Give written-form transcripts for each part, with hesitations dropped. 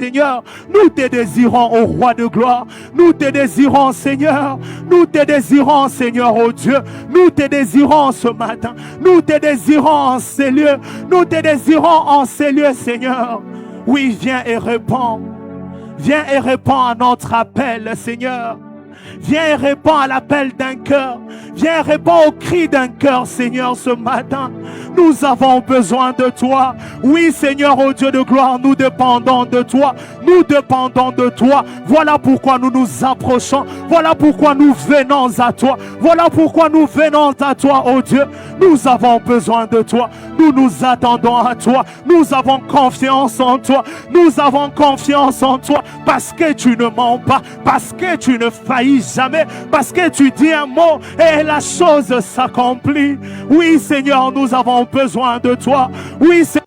Seigneur, nous te désirons, ô roi de gloire. Nous te désirons, Seigneur. Nous te désirons, Seigneur, ô Dieu. Nous te désirons ce matin. Nous te désirons en ces lieux. Nous te désirons en ces lieux, Seigneur. Oui, viens et réponds. Viens et réponds à notre appel, Seigneur. Viens et réponds à l'appel d'un cœur. Viens et réponds au cri d'un cœur, Seigneur, ce matin. Nous avons besoin de toi. Oui, Seigneur, ô Dieu de gloire, nous dépendons de toi. Nous dépendons de toi. Voilà pourquoi nous nous approchons. Voilà pourquoi nous venons à toi. Voilà pourquoi nous venons à toi, ô Dieu. Nous avons besoin de toi. Nous nous attendons à toi. Nous avons confiance en toi. Nous avons confiance en toi parce que tu ne mens pas, parce que tu ne faillis jamais, parce que tu dis un mot et la chose s'accomplit. Oui, Seigneur, nous avons besoin de toi. Oui, Seigneur.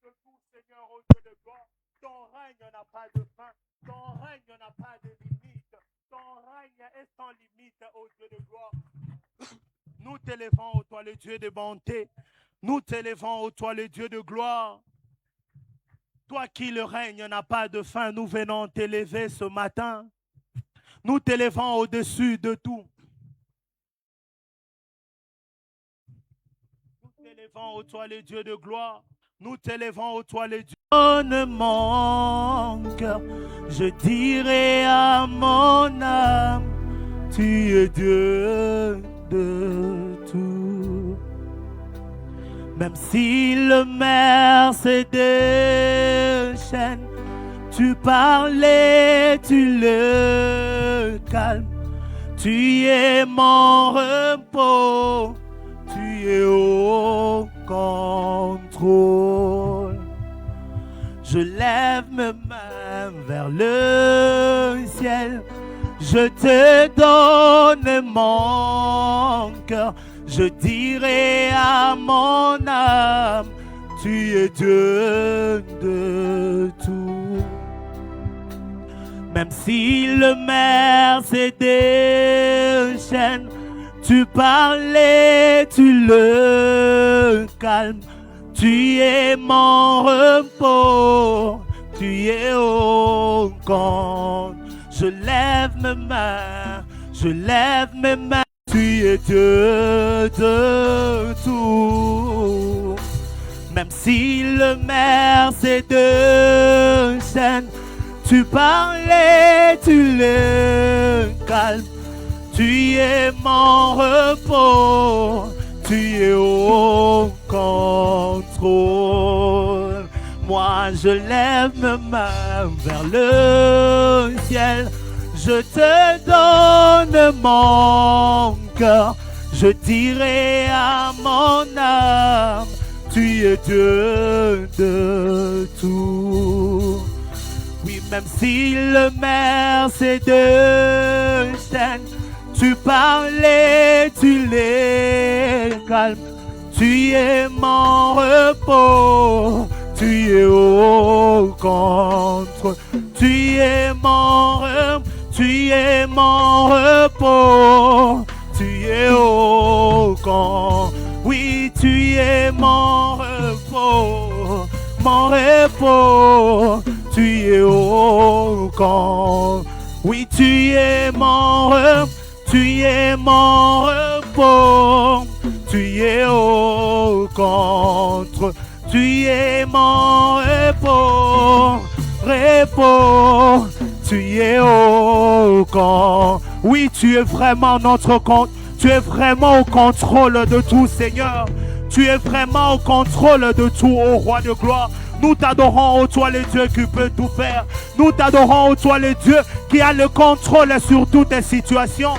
de tout, Seigneur, au Dieu de gloire. Ton règne n'a pas de fin. Ton règne n'a pas de limite. Ton règne est sans limite, ô Dieu de gloire. Nous t'élevons, ô toi, le Dieu de bonté. Nous t'élevons, ô toi, le Dieu de gloire. Toi qui le règne n'a pas de fin, nous venons t'élever ce matin. Nous t'élevons au-dessus de tout. Nous t'élevons, ô toi, le Dieu de gloire. Nous t'élevons, ô toi, le Dieu. Donne mon cœur, je dirai à mon âme, tu es Dieu de tout. Même si le mer se déchaîne, tu parlais, tu le calmes. Tu es mon repos, tu es au contrôle. Je lève mes mains vers le ciel. Je te donne mon cœur. Je dirai à mon âme, tu es Dieu de tout. Même si le mer se déchaîne, tu parlais, tu le calmes. Tu es mon repos, tu es au compte. Je lève mes mains, je lève mes mains. Tu es Dieu de tout. Même si le mer se déchaîne, tu parlais, tu le calmes. Tu es mon repos, tu es au contrôle. Moi je lève mes mains vers le ciel. Je te donne mon cœur. Je dirai à mon âme, tu es Dieu de tout. Oui, même si le mer se déchaîne, tu parlais, tu les calmes. Tu es mon repos, tu es au contre. Tu es mon repos, tu es mon repos, tu es au contre. Oui, tu es mon repos, mon repos. Tu es au camp. Oui, tu es mon repos, tu es mon repos. Tu es au contre. Tu es mon repos, repos. Tu es au camp. Oui, tu es vraiment notre compte. Tu es vraiment au contrôle de tout, Seigneur. Tu es vraiment au contrôle de tout, ô Roi de gloire. Nous t'adorons, ô toi le Dieu qui peut tout faire. Nous t'adorons, ô toi le Dieu qui a le contrôle sur toutes les situations.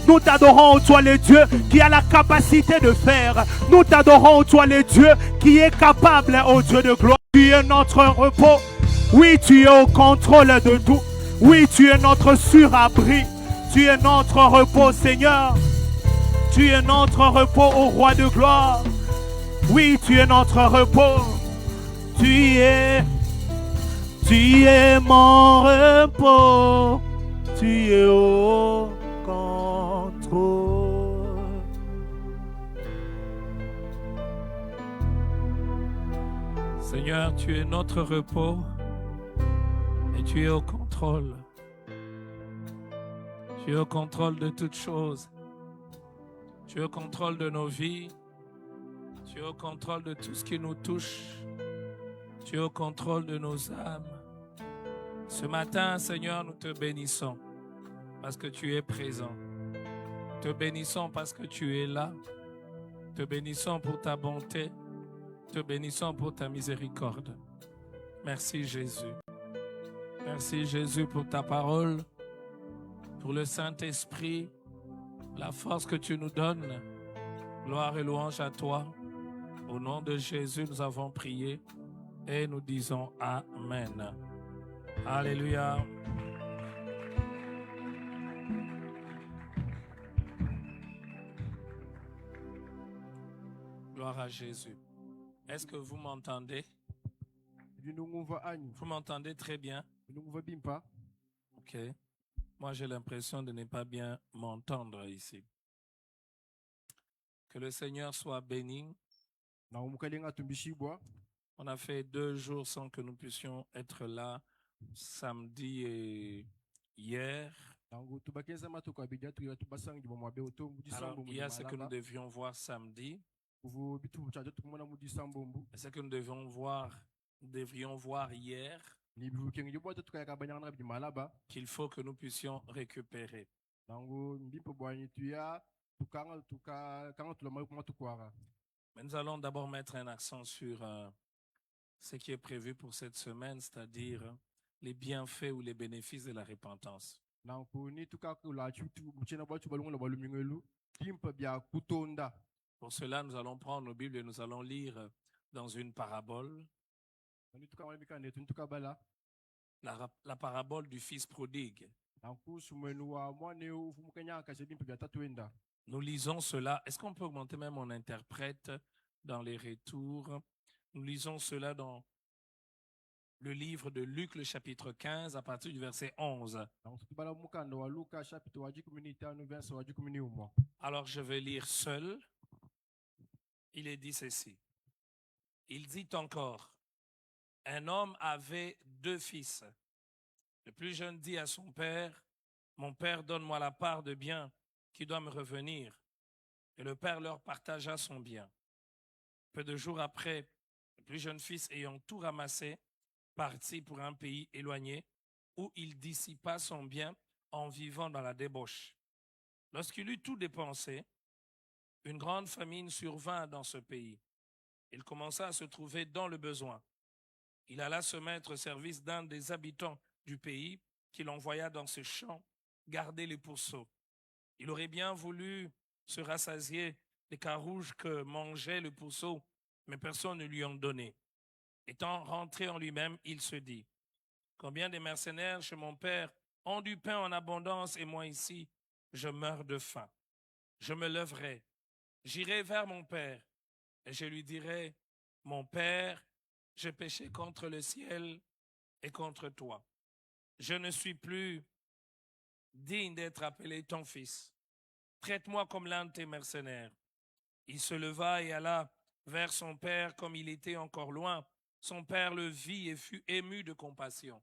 Nous t'adorons, ô toi le Dieu qui a la capacité de faire. Nous t'adorons, ô toi le Dieu qui est capable, ô Dieu de gloire. Tu es notre repos. Oui, tu es au contrôle de tout. Oui, tu es notre surabri. Tu es notre repos, Seigneur. Tu es notre repos, ô Roi de gloire. Oui, tu es notre repos. Tu es mon repos, tu es au contrôle. Seigneur, tu es notre repos et tu es au contrôle. Tu es au contrôle de toutes choses. Tu es au contrôle de nos vies. Tu es au contrôle de tout ce qui nous touche. Tu es au contrôle de nos âmes. Ce matin, Seigneur, nous te bénissons parce que tu es présent. Te bénissons parce que tu es là. Te bénissons pour ta bonté. Te bénissons pour ta miséricorde. Merci Jésus. Merci Jésus pour ta parole, pour le Saint-Esprit, la force que tu nous donnes. Gloire et louange à toi. Au nom de Jésus, nous avons prié et nous disons Amen. Alléluia. Gloire à Jésus. Est-ce que vous m'entendez? Vous m'entendez très bien? Ok. Moi, j'ai l'impression de ne pas bien m'entendre ici. Que le Seigneur soit béni. On a fait 2 jours sans que nous puissions être là, samedi et hier. Alors, il y a ce que nous devions voir samedi. Et ce que nous devrions voir hier, qu'il faut que nous puissions récupérer. Mais nous allons d'abord mettre un accent sur ce qui est prévu pour cette semaine, c'est-à-dire les bienfaits ou les bénéfices de la repentance. Pour cela, nous allons prendre nos Bibles et nous allons lire dans une parabole, la parabole du fils prodigue. Nous lisons cela. Est-ce qu'on peut augmenter même mon interprète dans les retours? Nous lisons cela dans le livre de Luc, le chapitre 15, à partir du verset 11. Alors, je vais lire seul. Il est dit ceci. Il dit encore, un homme avait 2 fils. Le plus jeune dit à son père, mon père, donne-moi la part de bien qui doit me revenir. Et le père leur partagea son bien. Peu de jours après, le plus jeune fils, ayant tout ramassé, partit pour un pays éloigné où il dissipa son bien en vivant dans la débauche. Lorsqu'il eut tout dépensé, une grande famine survint dans ce pays. Il commença à se trouver dans le besoin. Il alla se mettre au service d'un des habitants du pays qu'il envoya dans ses champs garder les pourceaux. Il aurait bien voulu se rassasier des carouges que mangeait le pourceau, mais personne ne lui en donnait. Étant rentré en lui-même, il se dit, combien de mercenaires chez mon père ont du pain en abondance et moi ici, je meurs de faim. Je me lèverai, j'irai vers mon père et je lui dirai, mon père, j'ai péché contre le ciel et contre toi. Je ne suis plus digne d'être appelé ton fils. Traite-moi comme l'un de tes mercenaires. Il se leva et alla vers son père comme il était encore loin. Son père le vit et fut ému de compassion.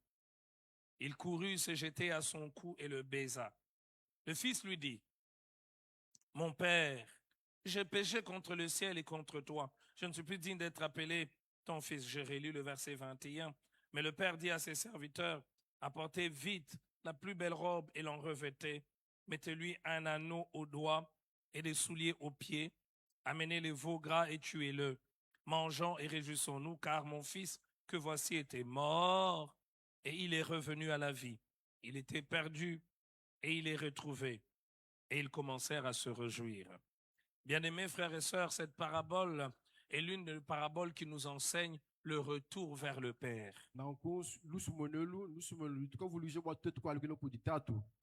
Il courut se jeter à son cou et le baisa. Le fils lui dit, mon père, j'ai péché contre le ciel et contre toi. Je ne suis plus digne d'être appelé ton fils. J'ai relu le verset 21. Mais le père dit à ses serviteurs, apportez vite la plus belle robe et l'en revêtez. Mettez-lui un anneau au doigt et des souliers aux pieds. Amenez les veaux gras et tuez-le. Mangeons et réjouissons-nous, car mon fils que voici était mort et il est revenu à la vie. Il était perdu et il est retrouvé. Et ils commencèrent à se réjouir. Bien-aimés frères et sœurs, cette parabole est l'une des paraboles qui nous enseigne le retour vers le Père. Le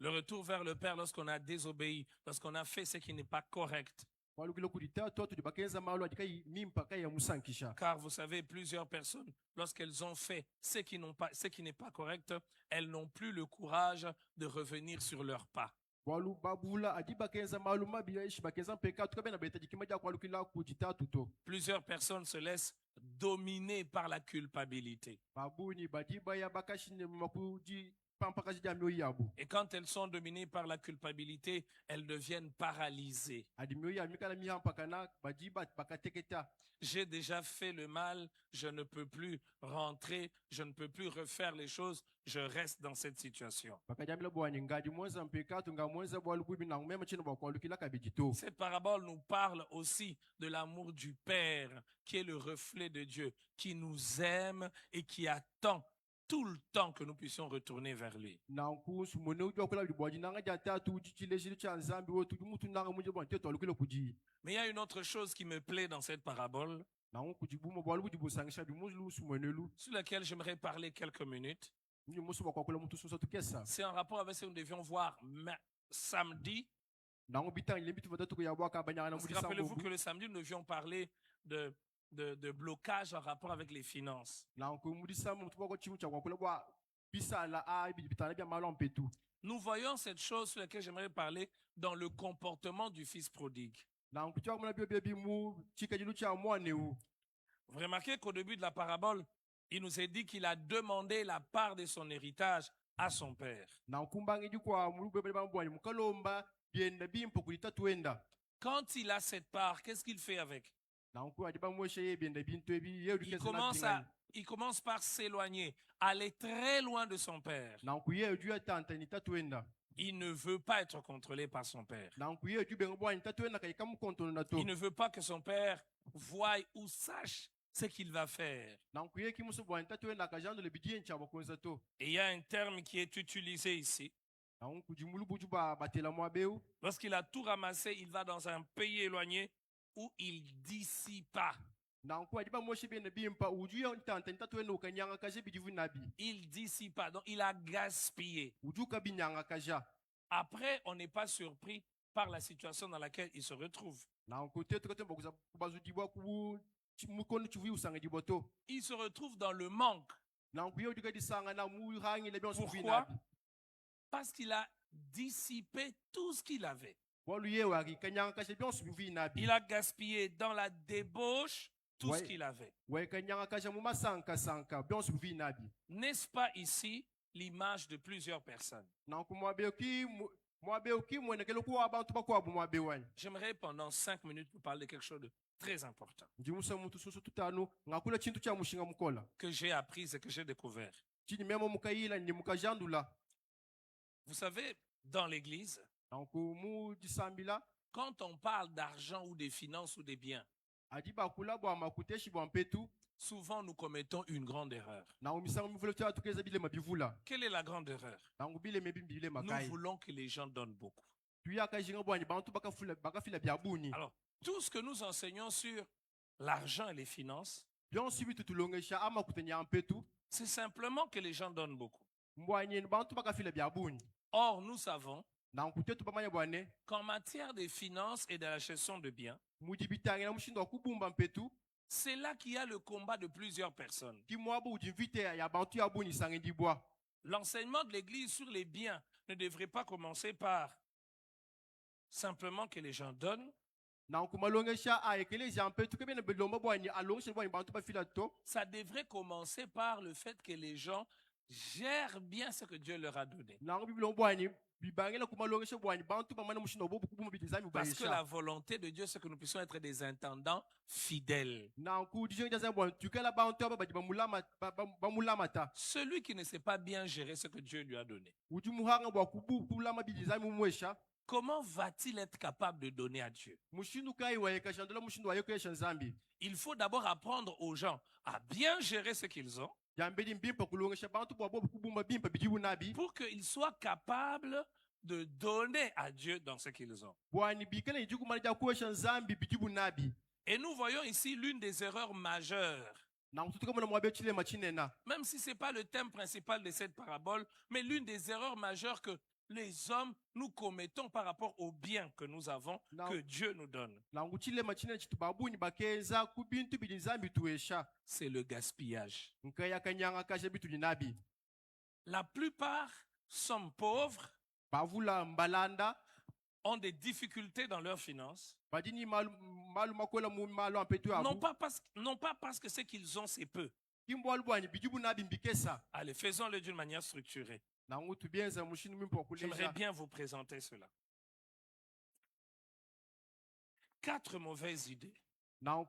retour vers le Père lorsqu'on a désobéi, lorsqu'on a fait ce qui n'est pas correct. Car vous savez, plusieurs personnes, lorsqu'elles ont fait ce qui n'est pas correct, elles n'ont plus le courage de revenir sur leurs pas. Plusieurs personnes se laissent dominer par la culpabilité. Et quand elles sont dominées par la culpabilité, elles deviennent paralysées. J'ai déjà fait le mal, je ne peux plus rentrer, je ne peux plus refaire les choses, je reste dans cette situation. Cette parabole nous parle aussi de l'amour du Père, qui est le reflet de Dieu, qui nous aime et qui attend tout le temps que nous puissions retourner vers lui. Mais il y a une autre chose qui me plaît dans cette parabole, sur laquelle j'aimerais parler quelques minutes. C'est en rapport avec ce que nous devions voir samedi. Rappelez-vous que le samedi, nous devions parler de de blocage en rapport avec les finances. Nous voyons cette chose sur laquelle j'aimerais parler dans le comportement du fils prodigue. Vous remarquez qu'au début de la parabole, il nous est dit qu'il a demandé la part de son héritage à son père. Quand il a cette part, qu'est-ce qu'il fait avec? Il commence par s'éloigner, aller très loin de son père. Il ne veut pas être contrôlé par son père. Il ne veut pas que son père voie ou sache ce qu'il va faire. Et il y a un terme qui est utilisé ici. Lorsqu'il a tout ramassé, il va dans un pays éloigné où il dissipa. Il dissipa, donc il a gaspillé. Après, on n'est pas surpris par la situation dans laquelle il se retrouve. Il se retrouve dans le manque. Pourquoi? Parce qu'il a dissipé tout ce qu'il avait. Il a gaspillé dans la débauche tout ce qu'il avait. N'est-ce pas ici l'image de plusieurs personnes? J'aimerais pendant 5 minutes vous parler de quelque chose de très important que j'ai appris et que j'ai découvert. Vous savez, dans l'église, quand on parle d'argent ou des finances ou des biens, souvent nous commettons une grande erreur. Quelle est la grande erreur? Nous voulons que les gens donnent beaucoup. Alors, tout ce que nous enseignons sur l'argent et les finances, c'est simplement que les gens donnent beaucoup. Or, nous savons qu'en matière de finances et de la gestion de biens, c'est là qu'il y a le combat de plusieurs personnes. L'enseignement de l'Église sur les biens ne devrait pas commencer par simplement que les gens donnent. Ça devrait commencer par le fait que les gens gèrent bien ce que Dieu leur a donné. Parce que la volonté de Dieu, c'est que nous puissions être des intendants fidèles. Celui qui ne sait pas bien gérer ce que Dieu lui a donné, comment va-t-il être capable de donner à Dieu? Il faut d'abord apprendre aux gens à bien gérer ce qu'ils ont pour qu'ils soient capables de donner à Dieu dans ce qu'ils ont. Et nous voyons ici l'une des erreurs majeures. Même si ce n'est pas le thème principal de cette parabole, mais l'une des erreurs majeures que les hommes nous commettons par rapport aux biens que nous avons, que Dieu nous donne. C'est le gaspillage. La plupart sont pauvres, ont des difficultés dans leurs finances, non pas parce que ce qu'ils ont c'est peu. Allez, faisons-le d'une manière structurée. J'aimerais bien vous présenter cela. 4 mauvaises idées en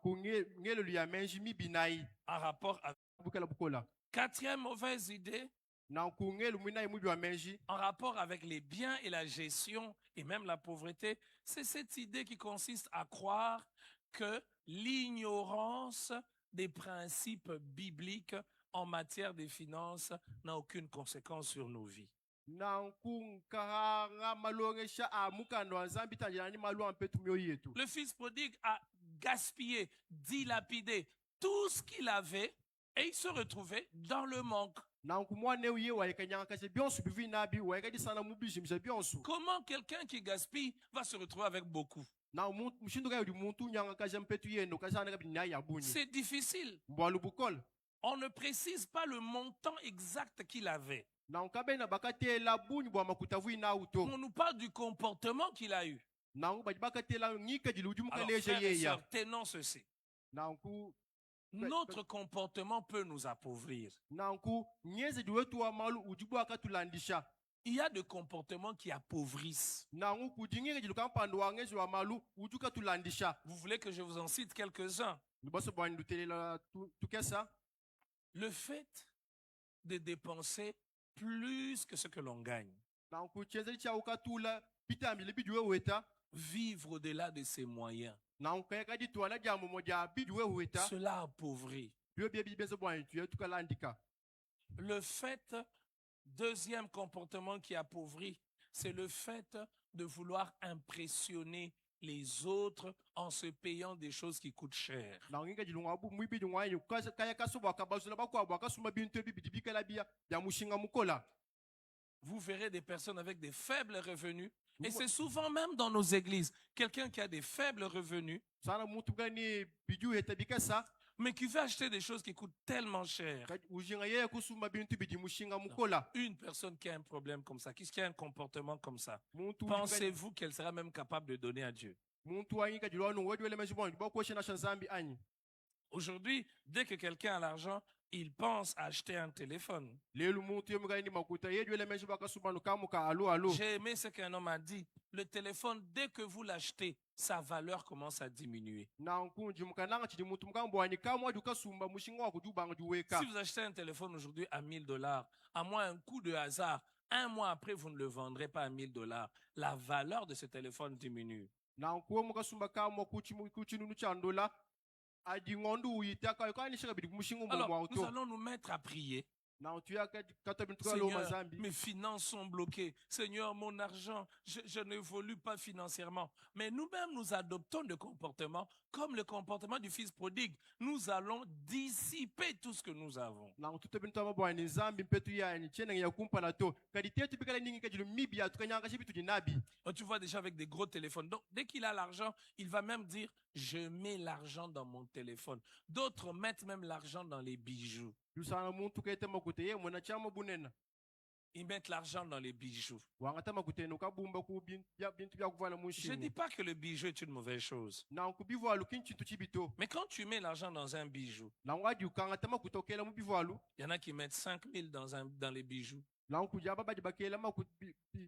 rapport avec... 4e mauvaise idée en rapport avec les biens et la gestion et même la pauvreté, c'est cette idée qui consiste à croire que l'ignorance des principes bibliques en matière de finances n'a aucune conséquence sur nos vies. Le fils prodigue a gaspillé, dilapidé tout ce qu'il avait et il se retrouvait dans le manque. Comment quelqu'un qui gaspille va se retrouver avec beaucoup? na mushindu ka yudi muntu nyanga kaja mpetu yeno kaja na kabini ya bunyi C'est difficile. mbwalu bukol On ne précise pas le montant exact qu'il avait. na onkabe na bakate la bunyi bwa makutavu ina auto On nous parle du comportement qu'il a eu. na onku bakate la ngika diluju Alors, mukaleje frères et yeya sœurs, tenons ceci. na onku Notre comportement peut nous appauvrir. na onku nyeze diwetu wa malu ujibu akatulandisha Il y a des comportements qui appauvrissent. na onku kujingira diluka mpando wa ngeze wa malu ujuka tulandisha Vous voulez que je vous en cite quelques-uns? liboso bwa ndutelela tukesa Le fait de dépenser plus que ce que l'on gagne. na onku cheze cha ukatula pitambi libidiwe weta Vivre au-delà de ses moyens. na onku kadi tuana jamu moja bidiwe weta Cela appauvrit. bio bia bibezo bwa ntu tukalandika Le fait, deuxième comportement qui appauvrit, c'est le fait de vouloir impressionner les autres en se payant des choses qui coûtent cher. na onginga dilunga bu mwibi dungwa nyu kaya kasuba kabazula bakwa bwa kasuma bintu bibidibika bia ya mushinga mukola Vous verrez des personnes avec des faibles revenus, et c'est souvent même dans nos églises, quelqu'un qui a des faibles revenus, sana mutu gani biju hetabika sa mais qui veut acheter des choses qui coûtent tellement cher. ujinga yeye kusuma bintu bidi mushinga mukola Une personne qui a un problème comme ça, qui a un comportement comme ça, muntu pensez-vous qu'elle sera même capable de donner à Dieu? muntu wanyika dilwano wedwele mejibon bako shena shanzambi anyi Aujourd'hui, dès que quelqu'un a l'argent, il pense à acheter un téléphone. lelu muntu yemugani makuta yedwele mejiba kasuma no kamuka alo J'ai aimé ce qu'un homme a dit. Le téléphone, dès que vous l'achetez, sa valeur commence à diminuer. na nkunji mukananga chidi muntu mukambo wani kamwa dukasumba mushinga wa kujubanga duweka Si vous achetez un téléphone aujourd'hui à 1000 $, à moins un coup de hasard, un mois après, vous ne le vendrez pas à 1000 $. La valeur de ce téléphone diminue. na nkuwa mukasumba kamwa kuchinunu cha ndola adi ngondu uyitaka kwani shaka bidi mushinga mu Alors, nous auto allons nous mettre à prier. na utuya kata bintu kalo Seigneur, mazambi mes finances sont bloquées. Seigneur, mon argent, je n'évolue pas financièrement. Mais nous-mêmes, nous adoptons des comportements comme le comportement du fils prodigue. Nous allons dissiper tout ce que nous avons. na ututa bintu amabwani zambi mpetu yani chena ya kumpa na to kadi tetu bikala ningi kajilu mibia tukanyanga shibitu dinabi Tu vois déjà avec des gros téléphones. Donc, dès qu'il a l'argent, il va même dire, je mets l'argent dans mon téléphone. D'autres mettent même l'argent dans les bijoux. yusana muntu kaita makute ye mwana chama bunena Ils mettent l'argent dans les bijoux. wangata makute no kabumba ku bintu bya kuvala Je ne dis mushinga pas que le bijou est une mauvaise chose. na kubivu alu kinchitu chibito Mais quand tu mets l'argent dans un bijou, na ngadi ukangata makutokela mu bivu alu il y en a qui mettent 5000 dans les bijoux, na nkuja baba bakela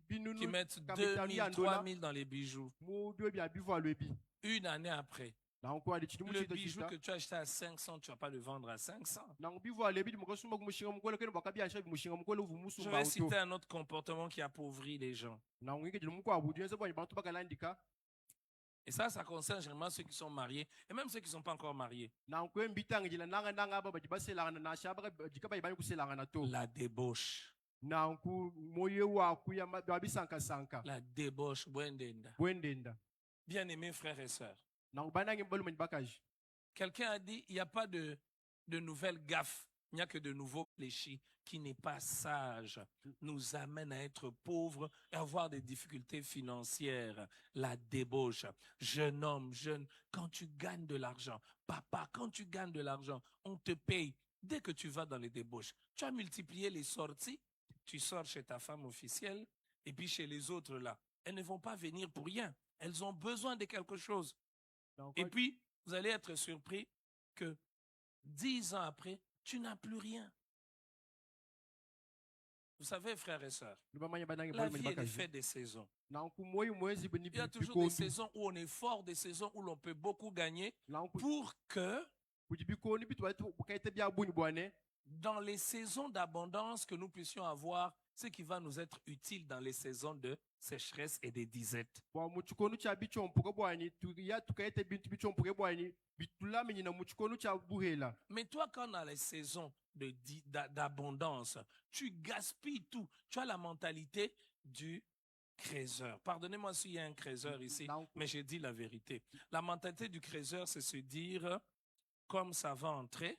binunu qui mettent kamitali 2000, ya ndola 3000 dans les bijoux. mu dwe bya bivu alu ebi Une année après, na nkuwa chidi le muchita bijou chita que tu as acheté à 500, tu ne vas pas le vendre à 500. na bivu alu ebi mukasumba kumushinga mukola kene bakabya shabi mushinga mukola uvu Je musumba vais auto citer un autre comportement qui appauvrit les gens. na ngike jilu mukwa budu yenze bwa bantu bakalandika Et ça concerne généralement ceux qui sont mariés et même ceux qui ne sont pas encore mariés. na nkwe mbitanga jila nanga baba jibaselanga na shaba jikaba ibani kuselanga na to La débauche. na nku moye wa kuya babisanka sanka La débauche. Bwendenda. bwendenda Bien-aimés frères et sœurs, na banangi mbolu bakaji quelqu'un a dit, il n'y a pas de nouvelles gaffes. Il n'y a que de nouveaux fléchis qui n'est pas sage, nous amène à être pauvres et à avoir des difficultés financières. La débauche. Jeune homme, jeune, quand tu gagnes de l'argent, papa, quand tu gagnes de l'argent, on te paye. Dès que tu vas dans les débauches, tu as multiplié les sorties, tu sors chez ta femme officielle et puis chez les autres là. Elles ne vont pas venir pour rien. Elles ont besoin de quelque chose. Et puis, vous allez être surpris que 10 ans après, tu n'as plus rien. Vous savez, frères et sœurs, la vie est faite des saisons. Il y a toujours des saisons où on est fort, des saisons où l'on peut beaucoup gagner pour que dans les saisons d'abondance que nous puissions avoir ce qui va nous être utile dans les saisons de sécheresse et de disette. Mais toi, quand dans les saisons d'abondance, tu gaspilles tout. Tu as la mentalité du créateur. Pardonnez-moi s'il y a un créateur ici, mais j'ai dit la vérité. La mentalité du créateur, c'est se dire, comme ça va entrer,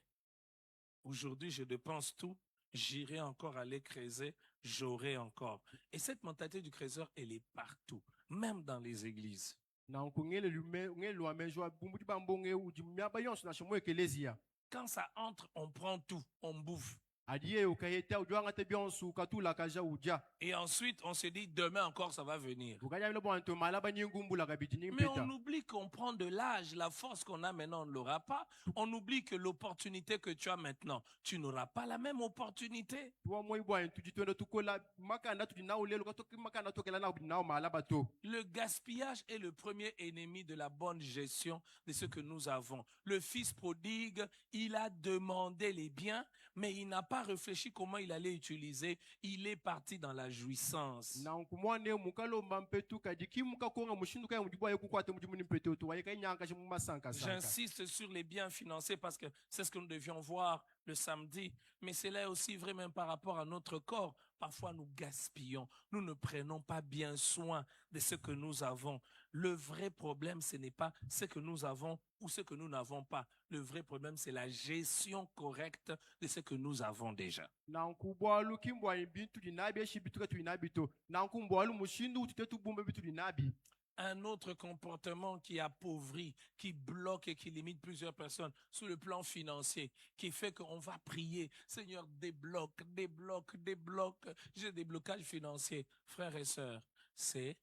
aujourd'hui je dépense tout, j'irai encore aller creuser, j'aurai encore. Et cette mentalité du créateur, elle est partout, même dans les églises. na nkungele ngelo amejwa bumbu bambonge uji myaba yonso na shimo ekelezia Quand ça entre, on prend tout, on bouffe. adiye ukayeta ujwanga te bionsu katula kaja uja Et ensuite, on se dit, demain encore, ça va venir. ukanya bilo bwanto malaba nyingumbula kabiti Mais nyimpeta on oublie qu'on prend de l'âge, la force qu'on a maintenant, on ne l'aura pas. On oublie que l'opportunité que tu as maintenant, tu n'auras pas la même opportunité. tuwa moi bwa tujitwenda tukola makanda tudinawo lelo katoki makanda tokela na budinawo malaba to Le gaspillage est le premier ennemi de la bonne gestion de ce que nous avons. Le fils prodigue, il a demandé les biens, mais il n'a pas réfléchi comment il allait utiliser. Il est parti dans la jouissance. na nkumwane mukalomba mpetu kadiki mukakonga mushinduka ya mujibwa yokukwate mujimuni mpetu to wayeka nyanga shimu masanka sanka J'insiste sur les biens financiers parce que c'est ce que nous devions voir le samedi. Mais c'est là aussi vrai même par rapport à notre corps. Parfois nous gaspillons. Nous ne prenons pas bien soin de ce que nous avons. Le vrai problème, ce n'est pas ce que nous avons ou ce que nous n'avons pas. Le vrai problème, c'est la gestion correcte de ce que nous avons déjà. na nkubwalu kimbwa bintu dinabi eshibitu katu dinabi to na nkumbwalu mushindu utitetu bumbe bitu dinabi Un autre comportement qui appauvrit, qui bloque et qui limite plusieurs personnes sur le plan financier, qui fait qu'on va prier, Seigneur, débloque, débloque, débloque. J'ai des blocages financiers. Frères et sœurs, c'est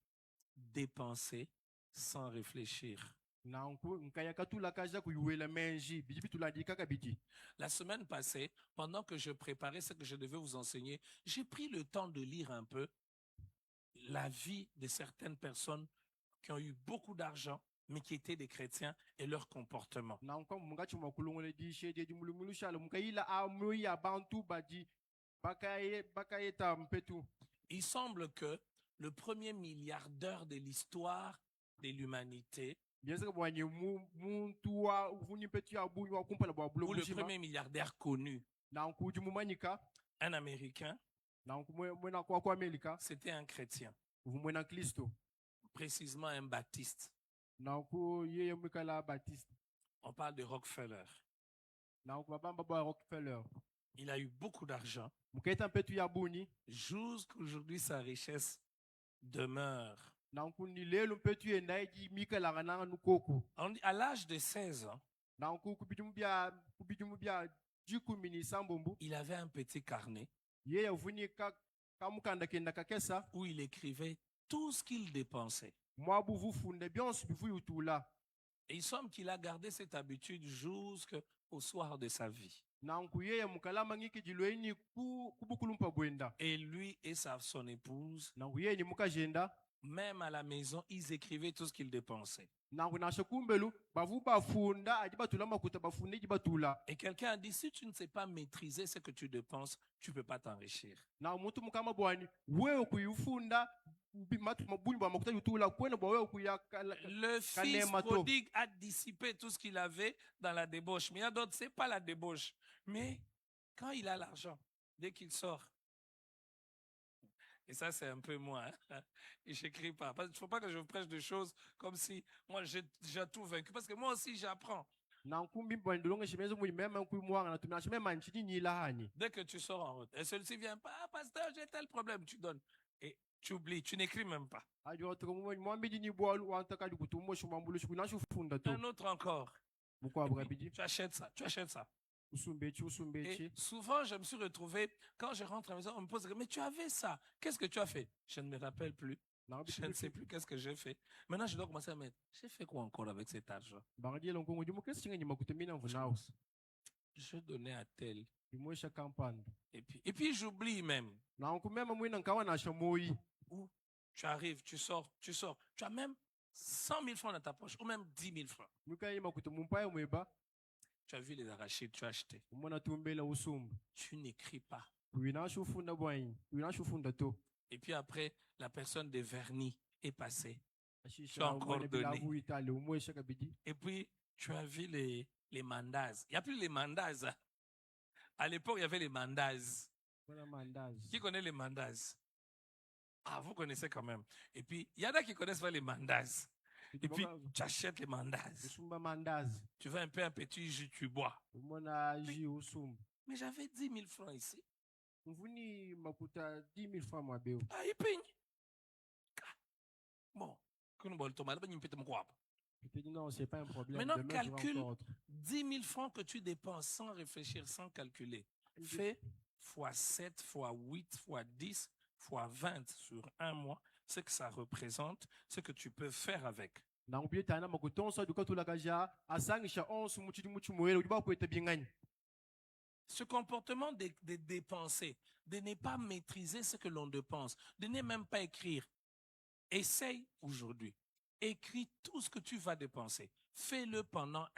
dépenser sans réfléchir. na nkaya katula kaja kuyuela menji bijibitu landika kabiti La semaine passée, pendant que je préparais ce que je devais vous enseigner, j'ai pris le temps de lire un peu la vie de certaines personnes qui ont eu beaucoup d'argent, mais qui étaient des chrétiens et leur comportement. na nko mungachi makulungole di shede di mulumulu shala mukayila amoyi abantu baji bakayeta mpetu Il semble que le premier milliardaire de l'histoire de l'humanité, bien sûr bwanye muntu wa uvuni mpetu ya bunyu wa kumpala bwa ou bulo le kushima premier milliardaire connu, na nkuji mumanyika un Américain, na nkumwena kwa Amerika c'était un chrétien, uvumwena Kristo précisément un baptiste. na nku yeye mwikala Baptiste On parle de Rockefeller. na nkubabamba bwa Rockefeller Il a eu beaucoup d'argent, mukaita mpetu ya buni jusqu'aujourd'hui sa richesse demeure. na nkuni lelo mpetu yendaiji mikalanga na nukoko À l'âge de 16 ans, na nku kubijumu bya jikumi ni sambombu il avait un petit carnet yeye uvuni kamukanda kenda kakesa où il écrivait tout ce qu'il dépensait. mwabu vufunda byonse bivuyi utula Et il semble qu'il a gardé cette habitude jusqu'au soir de sa vie. na nku yeye mukalama ngiki jilweni kubukulumpa bwenda Et lui et son épouse, na nku yeye ni mukajenda même à la maison, ils écrivaient tout ce qu'ils dépensaient. na nku nashe kumbelu bavu bafunda aji batula makuta bafunda iji batula Et quelqu'un a dit, si tu ne sais pas maîtriser ce que tu dépenses, tu ne peux pas t'enrichir. na muntu mukama bwani wewe kuyufunda mabunyu bwa makuta yutula kwena bwa wewe Le fils Kanema to. prodigue a dissipé tout ce qu'il avait dans la débauche. Mais il y a d'autres, ce n'est pas la débauche. Mais quand il a l'argent, dès qu'il sort, et ça c'est un peu moi, hein, et j'écris pas. Parce qu'il ne faut pas que je vous prêche des choses comme si moi j'ai tout vaincu. Parce que moi aussi j'apprends. na nkumbi bwani dolonga shimezo muli mema nku mwanga na tumia shimema nchini ni lahani Dès que tu sors en route, et celui-ci vient pas, ah, pasteur, j'ai tel problème, tu donnes. Et tu oublies, tu n'écris même pas. aji watu kumwe mwambiji ni bwalu wantaka kutumwa shumambulu shukuna shufunda to Un autre encore. mukwa Et puis, bwabiji tu achètes ça, tu achètes ça. usumbechi Et usumbechi souvent, je me suis retrouvé, quand je rentre à la maison, on me pose, mais tu avais ça, qu'est-ce que tu as fait? Je ne me rappelle plus, na je ne sais plus qu'est-ce que j'ai fait. Maintenant, je dois commencer à mettre, j'ai fait quoi encore avec cet argent? bangaje longo ngimu kesi chinga nyima kutemina mvunaus Je donnais à tel. imwesha kampani Et puis j'oublie même. na nkumema mwina nkawa na shamoyi Où tu arrives, tu sors. Tu as même 100 000 francs dans ta poche, ou même 10 000 francs. mukaye makuta mumpaye mweba Tu as vu les arachides, tu as acheté. umona tumbela usumbu Tu n'écris pas. kuina shufunda bwani kuina shufunda to Et puis après, la personne de vernis est passée. ashisha encore umone donné. bilavu itale umwesha kabidi Et puis, tu as vu les mandazes. Il n'y a plus les mandazes. Hein. À l'époque, il y avait les mandazes. mwana mandazi Qui connaît les mandazes? Ah, vous connaissez quand même. Et puis, il y en a qui connaissent pas les mandazes. Et puis, tu achètes les mandazes. usumba mandazi Tu veux un peu un petit jus, tu bois. umona ji usumbu Mais j'avais 10 000 francs ici. mvuni makuta 10 000 francs mwabeu Ah, il pigne. Bon, Je te dis non, c'est pas un problème. Maintenant, Demain, j'aurai calcule encore autre. 10 000 francs que tu dépenses sans réfléchir, sans calculer. Fais fois 7, fois 8, fois 10, fois 20 sur un mois, ce que ça représente, ce que tu peux faire avec. Na ubie tana makutonso duka tulakaja asangisha onsu muchidi muchumuelo udiba kwete bingani. Ce comportement de dépenser, de ne pas maîtriser ce que l'on dépense, de ne même pas écrire. Essaye aujourd'hui. Écris tout ce que tu vas dépenser. Fais-le pendant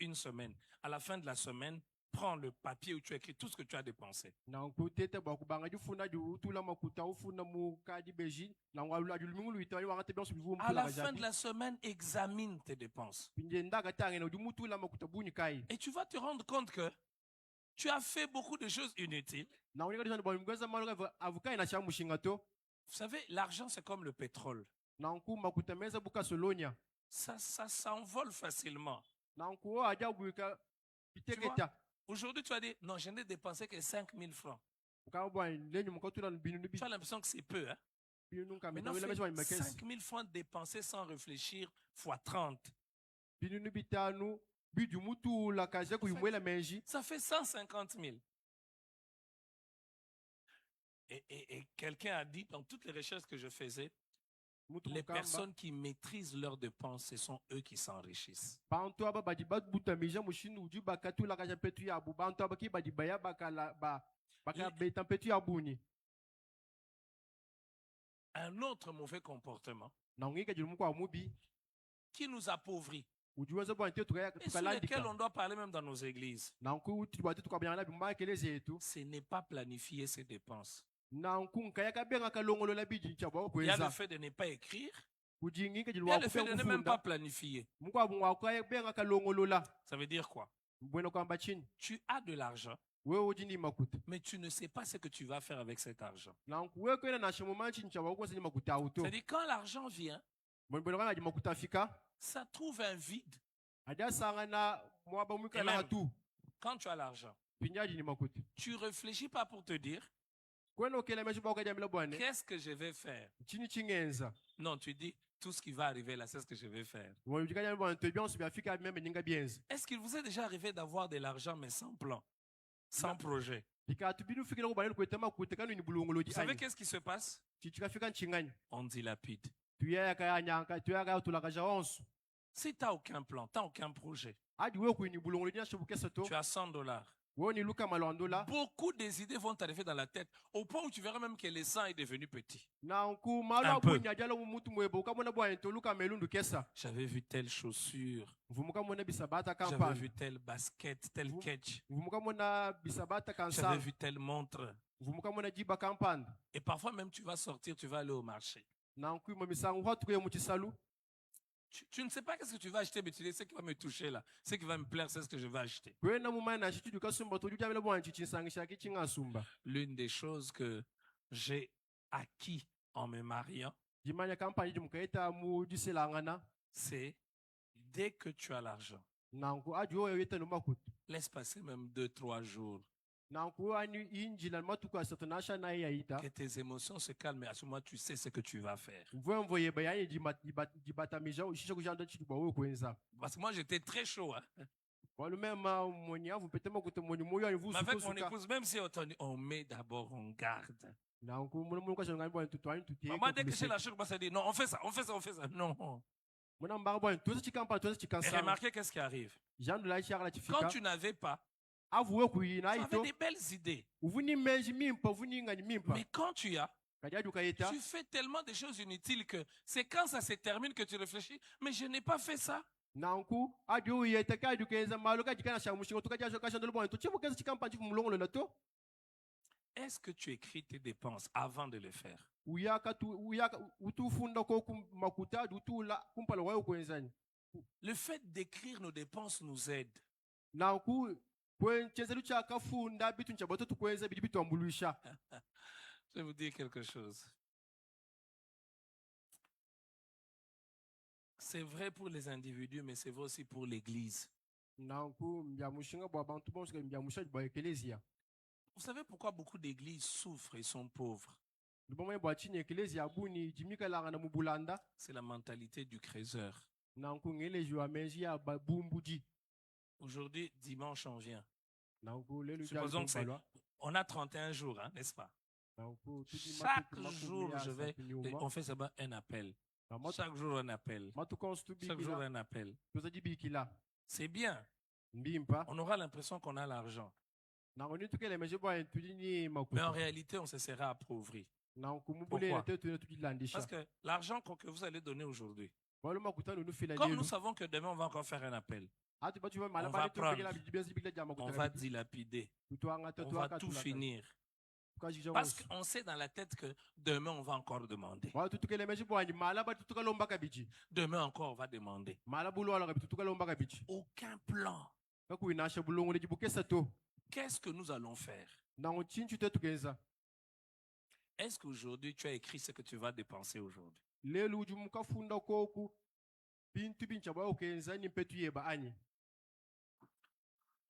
une semaine. À la fin de la semaine, prends le papier où tu écris tout ce que tu as dépensé. Na nkutete bakubanga difuna du utula makuta ufuna mu kadi beji na ngwalula du lumingu luitali wangate bien subivu À la mutula fin de la semaine, examine tes dépenses. Pinje ndaga tange na du mutula makuta bunyi kai. Et tu vas te rendre compte que tu as fait beaucoup de choses inutiles. Na unika dishana bwa mgweza maluka avukai na shamu shingato. Vous savez, l'argent, c'est comme le pétrole. Na nku makuta meza buka solonia. Ça s'envole facilement. Na nku aja buika Tu vois, piteketa. aujourd'hui, tu vas dire, non, je n'ai dépensé que 5 000 francs. Ukawa bwa lenyu mkotula binu Tu as l'impression que c'est peu. Hein? binu nunca Maintenant, mena fais wela meza 5 000 francs dépensés sans réfléchir fois 30. binu bitanu bidu mutula kaje kuyimwela menji. Ça fait 150 000. Et quelqu'un a dit, dans toutes les recherches que je faisais, les personnes qui maîtrisent leurs dépenses, ce sont eux qui s'enrichissent. Bantu aba badi butamija mushinu uju bakatula kaja petu ya bu bantu aba ki badi baya bakala baka beta petu ya buni. Un autre mauvais comportement Na ngika jirumu kwa mubi qui nous appauvrit ujuweza bwa nte tukaya et sur lesquels tukalandika. on doit parler même dans nos églises. Na nku uti bwa tukabya na bimba keleze yetu. Ce n'est pas planifier ses dépenses. Na nku nkaya kabenga kalongolo la bidi chabwa Il y a le kweza. fait de ne pas écrire, Ujingika il y jiruwa a le fait de ne même kufunda. pas planifier. Mukwa bwa kwaya benga kalongolo la. Ça veut dire quoi? Mbweno kwamba chini. Tu as de l'argent, Wewe ujini makuta. mais tu ne sais pas ce que tu vas faire avec cet argent. Na nku wewe kwenda na shimo manchi chabwa kwa sini makuta auto. C'est-à-dire quand l'argent vient, Mbweno kana makuta fika. ça trouve un vide. Aja sanga na mwaba mwika Et la même- tu. Quand tu as l'argent, Pinyaji ni makuta. tu ne réfléchis pas pour te dire, Kwenda okela meshi ba okaja mila bwane. qu'est-ce que je vais faire? Chini chingenza. Non, tu dis, tout ce qui va arriver là, c'est ce que je vais faire. Wajikaja bwane to bien subia fika même ninga bienza. Est-ce qu'il vous est déjà arrivé d'avoir de l'argent mais sans plan, sans Non. projet? Dika tubinu fikira kubane kwetema kutekano ni bulungolo Vous di savez ani. qu'est-ce qui se passe? Chichika fika nchingani. On dilapide. Tuya kaya nyanka, tuya kaya tulakaja onsu. Si tu n'as aucun plan, tu n'as aucun projet, Adi wewe kuini bulungolo di nashubuke sato. tu as 100 $. Wewe ni luka malondola. Beaucoup des idées vont t'arriver dans la tête, au point où tu verras même que le sang est devenu petit. Na nku Un malo peu. abunya jalo mutu mwebo kamona bwane to luka melundu kesa. J'avais vu telle chaussure, Mvumuka mona bisabata j'avais kampani. vu telle basket, tel Vous- catch, Mvumuka mona bisabata j'avais kansa. vu telle montre. Mvumuka mona jiba kampani. Et parfois même tu vas sortir, tu vas aller au marché. Na nku momisangu hatuke muchisalu. Tu ne sais pas qu'est-ce que tu vas acheter, mais tu dis ce qui va me toucher là, ce qui va me plaire, c'est ce que je vais acheter. Kwena mumana na shitu kasumba to jujamela bwane chichinsangisha kichinga sumba. L'une des choses que j'ai acquis en me mariant, Jimanya kampani jumukaita mu jiselangana. c'est dès que tu as l'argent, Nanku ajo yeta no makutu. laisse passer même 2-3 jours, Nanku ani inji na matuka satanasha na yaita. que tes émotions se calment et à ce moment tu sais ce que tu vas faire. Mvwe ye bayani jibata mija ushisha kujanda chitu bawe kwenza. Parce que moi j'étais très chaud. Hein. Walu mema mwenye avu petema kuto mwenye moyo ani Mais vusu avec mon kusuka. épouse, même si on met d'abord, on garde. Nanku mwana kwa shanga bwana tutwani tutie. Maman, dès que j'ai la chose, on va dire non, on fait ça, on fait ça, on fait ça. Non. Mwana mbara bwana tuweza chikampa tuweza Et chikansa. remarquez qu'est-ce qui arrive. Jean de la chara la Quand chifika. tu n'avais pas, Avu kuina tu avais ito. des belles idées. Uvuni meji mimpa uvuni ngani mimpa. Mais quand tu as, Kajadu kayeta. tu fais tellement de choses inutiles que c'est quand ça se termine que tu réfléchis, mais je n'ai pas fait ça. Nanku ajo yeta kaju kenza maluka jikana sha mushingo tukaja sho kasha ndolo bwana tuchimu kenza chikampa chifu mulongo la to. Est-ce que tu écris tes dépenses avant de le faire? Uyaka utufunda ko makuta utula kumpala wayo kwenzani. Le fait d'écrire nos dépenses nous aide. Nanku kwenchezelu cha kafunda bitu nchaboto tukwenza bitu ambulisha. Je vais vous dire quelque chose. C'est vrai pour les individus, mais c'est vrai aussi pour l'Église. Nanku mbya mushinga bwa bantu bonse mbya mushaji bwa ekelezia. Vous savez pourquoi beaucoup d'églises souffrent et sont pauvres? Ndibomwe bwa chini eklezia buni jimika langa na mubulanda C'est la mentalité du crézeur. na nkungele jwa menji ya babumbuji. Aujourd'hui, dimanche, on vient. Na nkulelu Supposons que c'est... On a 31 jours, hein, n'est-ce pas? Chaque jour, on fait seulement un appel. Chaque jour, un appel. Chaque jour, un appel. C'est bien. On aura l'impression qu'on a l'argent. Mais en réalité, on se sera appauvri. Pourquoi? Parce que l'argent que vous allez donner aujourd'hui, comme nous savons que demain, on va encore faire un appel, on va prendre, on va dilapider, on va tout finir. Parce qu'on sait dans la tête que demain, on va encore demander. Demain encore, on va demander. Aucun plan. Qu'est-ce que nous allons faire? Est-ce qu'aujourd'hui, tu as écrit ce que tu vas dépenser aujourd'hui?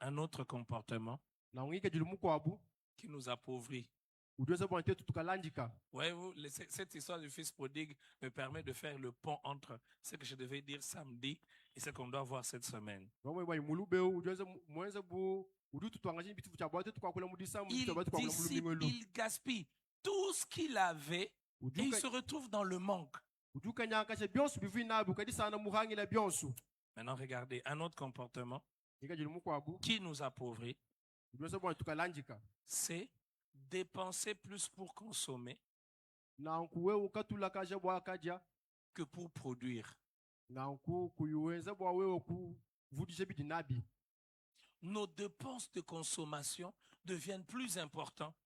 Un autre comportement qui nous appauvrit. Voyez-vous, cette histoire du fils prodigue me permet de faire le pont entre ce que je devais dire samedi et ce qu'on doit voir cette semaine. Il gaspille tout ce qu'il avait et il se retrouve dans le manque. Maintenant, regardez, un autre comportement qui nous appauvrit, c'est dépenser plus pour consommer que pour produire. Nos dépenses de consommation deviennent plus importantes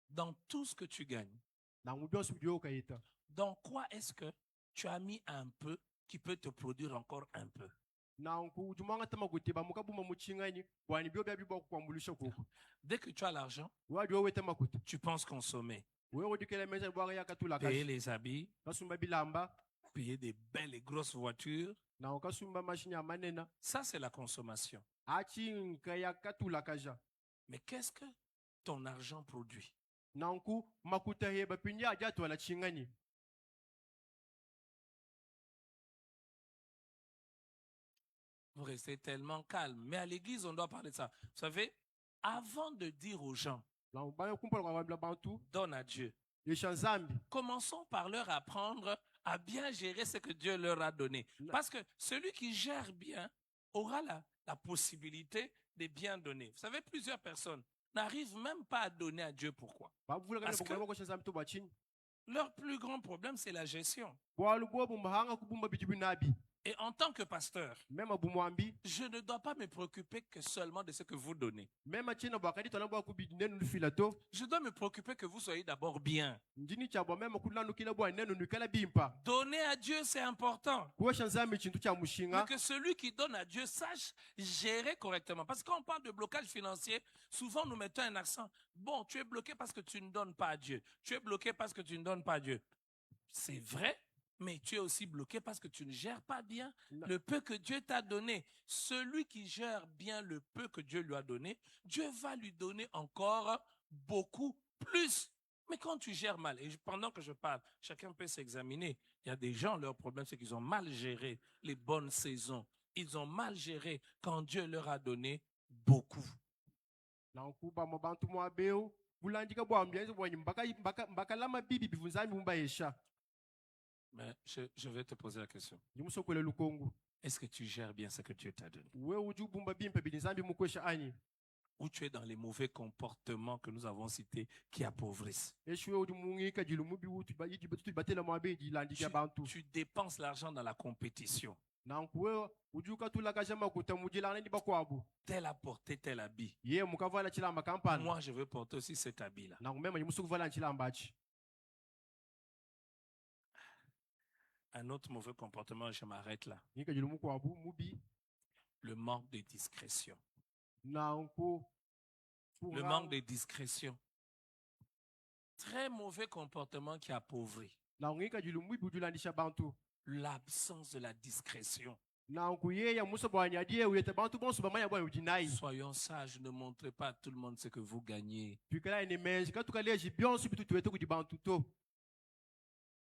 dans tout ce que tu gagnes. Dans quoi est-ce que tu as mis un peu qui peut te produire encore un peu? Dès que tu as l'argent, tu penses consommer. Payer les habits, payer des belles et grosses voitures. Ça, c'est la consommation. Mais qu'est-ce que ton argent produit? Vous restez tellement calme. Mais à l'église, on doit parler de ça. Vous savez, avant de dire aux gens, donne à Dieu, commençons par leur apprendre à bien gérer ce que Dieu leur a donné. Parce que celui qui gère bien aura la possibilité de bien donner. Vous savez, plusieurs personnes n'arrivent même pas à donner à Dieu. Pourquoi? Parce que leur plus grand problème, c'est la gestion. Et en tant que pasteur, je ne dois pas me préoccuper que seulement de ce que vous donnez. Je dois me préoccuper que vous soyez d'abord bien. Donner à Dieu, c'est important. Mais que celui qui donne à Dieu sache gérer correctement. Parce que quand on parle de blocage financier, souvent nous mettons un accent. Bon, tu es bloqué parce que tu ne donnes pas à Dieu. Tu es bloqué parce que tu ne donnes pas à Dieu. C'est vrai. Mais tu es aussi bloqué parce que tu ne gères pas bien le peu que Dieu t'a donné. Celui qui gère bien le peu que Dieu lui a donné, Dieu va lui donner encore beaucoup plus. Mais quand tu gères mal, et pendant que je parle, chacun peut s'examiner. Il y a des gens, leur problème, c'est qu'ils ont mal géré les bonnes saisons. Ils ont mal géré quand Dieu leur a donné beaucoup. Mais je vais te poser la question. Est-ce que tu gères bien ce que Dieu t'a donné? Ou tu es dans les mauvais comportements que nous avons cités qui appauvrissent? Tu dépenses l'argent dans la compétition. Tel a porté tel habit. Moi, je veux porter aussi cet habit-là. Un autre mauvais comportement, je m'arrête là. Le manque de discrétion. Le manque de discrétion. Très mauvais comportement qui appauvrit. L'absence de la discrétion. na nkuyeya muso bwanyi adiye uyete bantu bonso bamanya bwanyi ujinayi Soyons sages, ne montrez pas à tout le monde ce que vous gagnez. tukala ene menji katukalieji byonso bitu tuwete kudi bantu to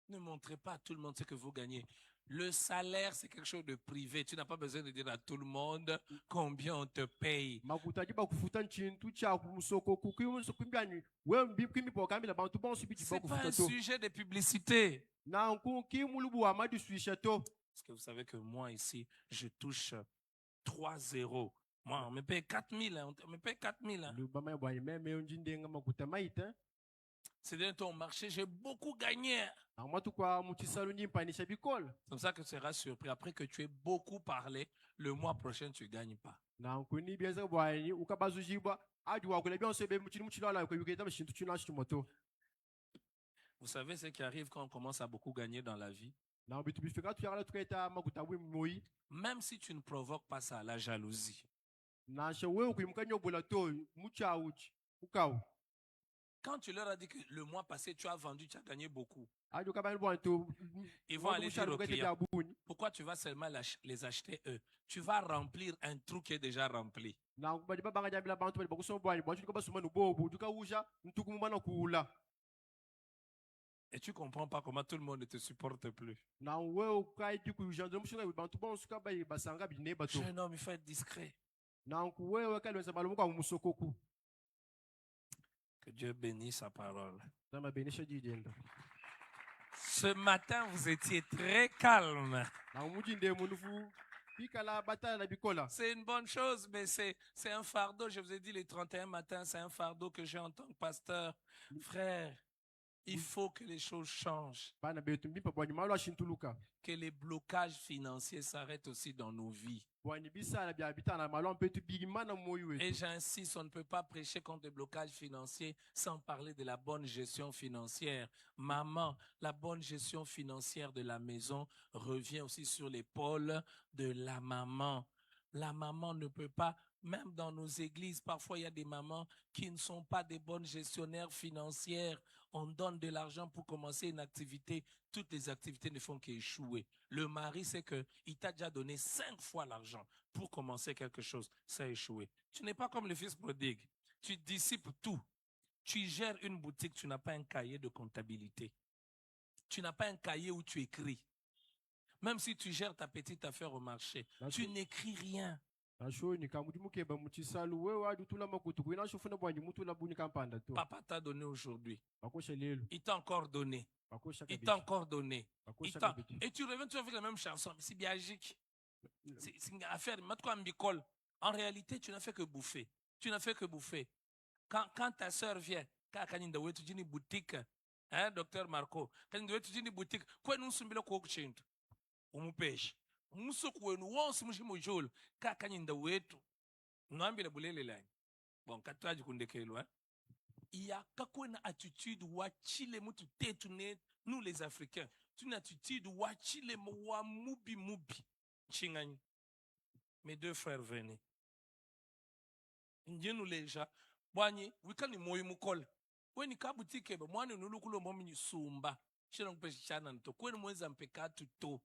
Ne montrez pas à tout le monde ce que vous gagnez. Le salaire, c'est quelque chose de privé. Tu n'as pas besoin de dire à tout le monde combien on te paye. makuta jiba kufuta nchintu cha kumusoko kukimunso kwimbyani we kwimipo kambila bantu bonso biti Ce n'est pas bakufuta un to sujet de publicité. na nkunki mulubu wa madu suisha to Parce que vous savez que moi, ici, je touche 3 zéros. Moi, on me paye 4 000. On me paye 4 000. lubama bwanyi meme onjindenga makuta maita C'est dans ton marché, j'ai beaucoup gagné. na mwatu kwa muchisalo nyimpanisha bikola C'est comme ça que tu seras surpris. Après que tu aies beaucoup parlé, le mois prochain, tu ne gagnes pas. na nkuni byeza bwanyi ukabazujibwa adi wakula byonso be muchini muchilala kwa yuketa mashintu chinashi chimoto Vous savez ce qui arrive quand on commence à beaucoup gagner dans la vie? na bitu bifika tuyakala tukaita makuta bwe moyi Même si tu ne provoques pas ça, la jalousie. na shewe kuimkanyobola to muchauchi ukawo Quand tu leur as dit que le mois passé, tu as vendu, tu as gagné beaucoup. adi ukabani bwantu Ils vont aller dire aux clients, pourquoi tu vas seulement les acheter eux? Tu vas remplir un trou qui est déjà rempli. na kubadi babanga jambila bantu bali bakusoma bwanyi bwantu tukabasoma nubobu tukawusha ntukumumana kuula Et tu ne comprends pas comment tout le monde ne te supporte plus. na we ukaidi kuyujandira mushinga bantu bonso kabayi basanga bine bato Jeune homme, il faut être discret. na nkuwewe kalwenza malumu kwa musokoku Que Dieu bénisse sa parole. na mabenisha jijenda Ce matin, vous étiez très calme. na mujinde munufu ikala batala na bikola C'est une bonne chose, mais c'est un fardeau. Je vous ai dit les 31 matins, c'est un fardeau que j'ai en tant que pasteur. Frère, il faut que les choses changent. bana betu mbipa bwanyi malo ashintuluka Que les blocages financiers s'arrêtent aussi dans nos vies. bwanyi bisala bya bitana malo mpetu bigimana moyo Et wetu j'insiste, on ne peut pas prêcher contre les blocages financiers sans parler de la bonne gestion financière. Maman, la bonne gestion financière de la maison revient aussi sur l'épaule de la maman. La maman ne peut pas, même dans nos églises, parfois il y a des mamans qui ne sont pas des bonnes gestionnaires financières. On donne de l'argent pour commencer une activité. Toutes les activités ne font qu'échouer. Le mari sait qu'il t'a déjà donné 5 fois l'argent pour commencer quelque chose. Ça a échoué. Tu n'es pas comme le fils prodigue. Tu dissipes tout. Tu gères une boutique, tu n'as pas un cahier de comptabilité. Tu n'as pas un cahier où tu écris. Même si tu gères ta petite affaire au marché, tu n'écris rien. ashoni kamuti mukeba muchisalu wewe adi tula makutu kuina shufuna bwanyi mutu la buni kampanda to Papa t'a donné aujourd'hui. bakosha lelo Il t'a encore donné. bakosha Il kabiti t'a encore donné. bakosha kabiti Et tu reviens toujours avec la même chanson. C'est biagique. C'est une affaire. En réalité, tu n'as fait que bouffer. Tu n'as fait que bouffer. Quand ta soeur vient, quand tu dis une boutique, hein, docteur Marco, quand tu dis une boutique, quoi nous sommes là quoi que on nous pêche. On se quoi nous on se mouche mojol, quand tu wetu, nous ambile boulele là. Bon, quand tu as dit qu'on décale, il y a une attitude wachile mutu tétune nous les Africains. Une attitude wachile wa mubi mubi. Chingani. Mes 2 frères venaient. Nous les gens, Boigny, we can moy mukol. When you boutique, moi nous nous le moment sumba. Je n'en peux pas to. Quand nous en pécat tout.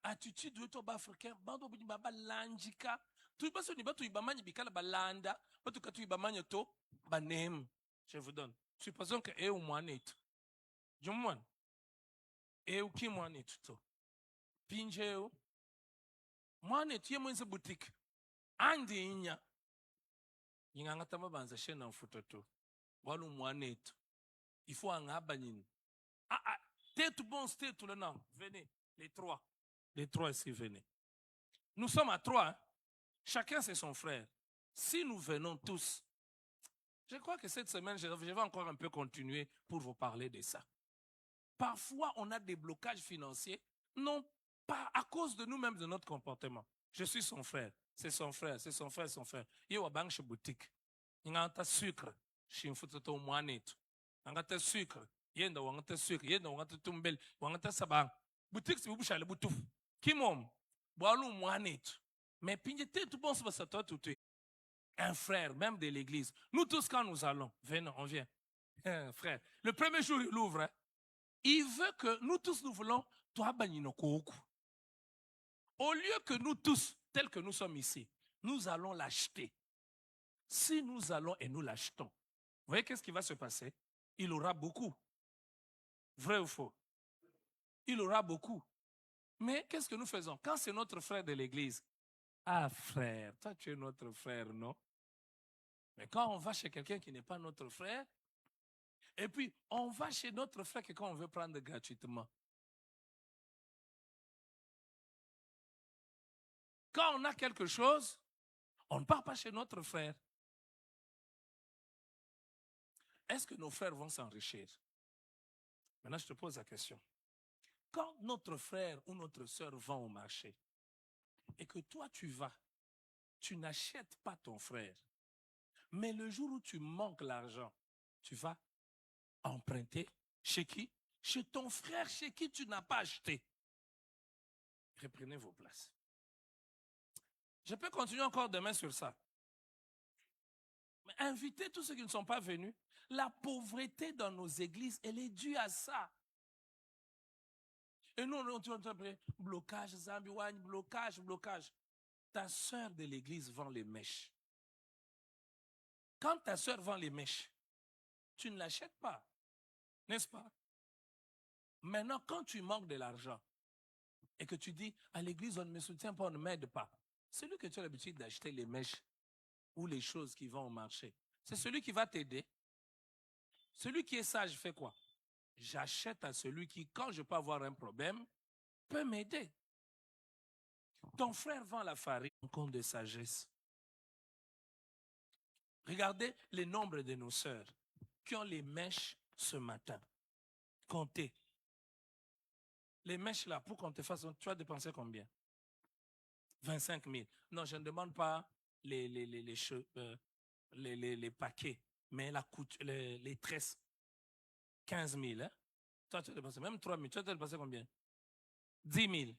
Attitude de toi africain, bando baba landika. Tu pas sur ni batu ibamani bikala balanda, batu katu ibamani to banem. Je vous donne. Supposons que e ou moanet. Jumwan. E ou ki moanet to. Pinjeo. Moanet ye mwense boutique. Andi inya. Yingangata mabanza shena mfutoto. Walu moanet. Il faut en abanyin. Tête bon, tête tout le nom. Venez, les 3. Les 3 ici, venez. Nous sommes à 3. Hein? Chacun c'est son frère. Si nous venons tous, je crois que cette semaine, je vais encore un peu continuer pour vous parler de ça. Parfois, on a des blocages financiers, non pas à cause de nous-mêmes, de notre comportement. Je suis son frère. C'est son frère, c'est son frère, son frère. Il y a une banque chez boutique. Il y a un sucre. Chez un photo moanet. Il y a un sucre. Il y a un sucre. Il y a un tumbel. Il y a un sabang. Boutique, c'est bouche à la boutouf. Qui m'om? Boalou moanet. Mais pignete tout bon, c'est toi tout. Un frère, même de l'église. Nous tous, quand nous allons, venons, on vient. Frère, le premier jour, il ouvre. Hein. Il veut que nous tous, nous voulons, toi, banino koku. Au lieu que nous tous, tels que nous sommes ici, nous allons l'acheter. Si nous allons et nous l'achetons, vous voyez qu'est-ce qui va se passer? Il aura beaucoup. Vrai ou faux? Il aura beaucoup. Mais qu'est-ce que nous faisons? Quand c'est notre frère de l'église, ah frère, toi tu es notre frère, non? Mais quand on va chez quelqu'un qui n'est pas notre frère, et puis on va chez notre frère que quand on veut prendre gratuitement. Quand on a quelque chose, on ne part pas chez notre frère. Est-ce que nos frères vont s'enrichir? Maintenant, je te pose la question. Quand notre frère ou notre soeur va au marché et que toi tu vas, tu n'achètes pas ton frère, mais le jour où tu manques l'argent, tu vas emprunter chez qui? Chez ton frère chez qui tu n'as pas acheté. Reprenez vos places. Je peux continuer encore demain sur ça. Mais invitez tous ceux qui ne sont pas venus. La pauvreté dans nos églises, elle est due à ça. Et nous, on dit blocage, Zambiouane, blocage, blocage. Ta sœur de l'église vend les mèches. Quand ta sœur vend les mèches, tu ne l'achètes pas, n'est-ce pas? Maintenant, quand tu manques de l'argent et que tu dis à l'église, on ne me soutient pas, on ne m'aide pas, celui que tu as l'habitude d'acheter les mèches ou les choses qui vont au marché, c'est celui qui va t'aider. Celui qui est sage fait quoi? J'achète à celui qui, quand je peux avoir un problème, peut m'aider. Ton frère vend la farine, un compte de sagesse. Regardez le nombre de nos sœurs qui ont les mèches ce matin. Comptez. Les mèches là, pour qu'on te fasse, tu as dépensé combien? 25 000. Non, je ne demande pas les paquets, mais les tresses. 15 000. Hein? Toi, tu as dépensé même 3 000. Tu as dépensé combien? 10 000.